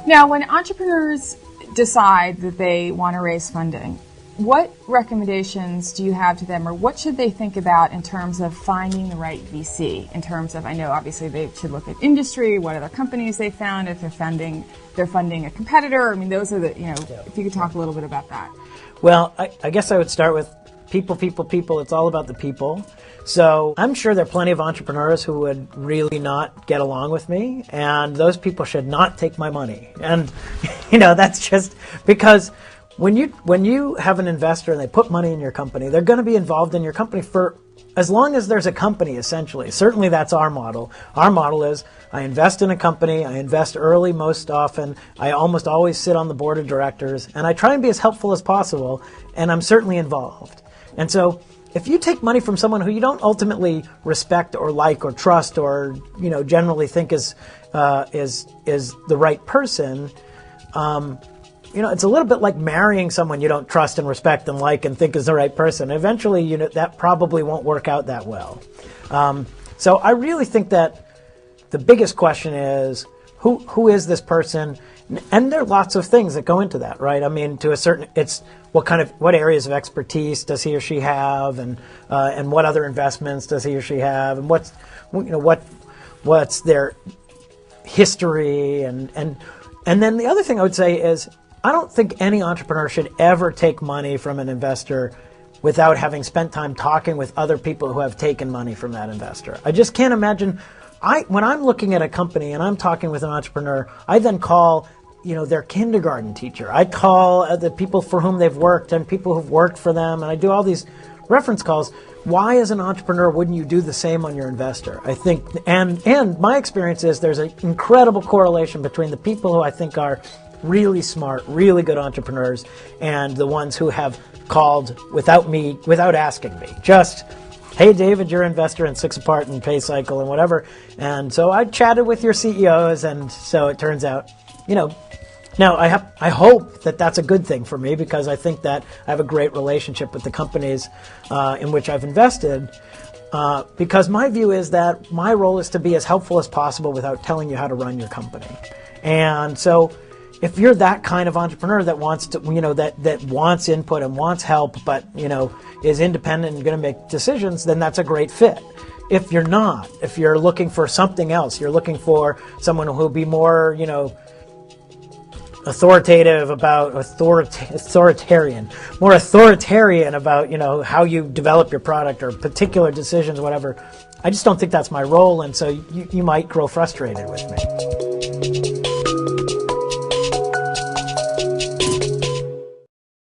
Now, when entrepreneurs decide that they want to raise funding, what recommendations do you have to them, or what should they think about in terms of finding the right VC? In terms of, I know obviously they should look at industry, what other companies they found, if they're funding a competitor. I mean, those are the, if you could talk a little bit about that. Well, I guess I would start with people. It's all about the people. So I'm sure there are plenty of entrepreneurs who would really not get along with me, and those people should not take my money. And, that's just because when you have an investor and they put money in your company, they're going to be involved in your company for as long as there's a company, essentially. Certainly that's our model. Our model is I invest in a company, I invest early most often, I almost always sit on the board of directors, and I try and be as helpful as possible, and I'm certainly involved. And so if you take money from someone who you don't ultimately respect or like or trust or generally think is the right person, it's a little bit like marrying someone you don't trust and respect and like and think is the right person. Eventually, that probably won't work out that well. So I really think that the biggest question is who is this person? And there are lots of things that go into that, right? I mean, to a certain, it's what areas of expertise does he or she have, and what other investments does he or she have, and what's their history, and then the other thing I would say is I don't think any entrepreneur should ever take money from an investor without having spent time talking with other people who have taken money from that investor. I just can't imagine. When I'm looking at a company and I'm talking with an entrepreneur, I then call their kindergarten teacher. I call the people for whom they've worked and people who've worked for them, and I do all these reference calls. Why, as an entrepreneur, wouldn't you do the same on your investor? I think, and my experience is there's an incredible correlation between the people who I think are really smart, really good entrepreneurs, and the ones who have called without asking me. Just, hey, David, you're an investor in Six Apart and PayCycle and whatever. And so I chatted with your CEOs, and so it turns out, now I hope that that's a good thing for me, because I think that I have a great relationship with the companies in which I've invested, because my view is that my role is to be as helpful as possible without telling you how to run your company. And so if you're that kind of entrepreneur that wants to, that wants input and wants help, but, is independent and going to make decisions, then that's a great fit. If you're not, if you're looking for something else, you're looking for someone who will be more, authoritarian about, how you develop your product or particular decisions, whatever. I just don't think that's my role, and so you might grow frustrated with me.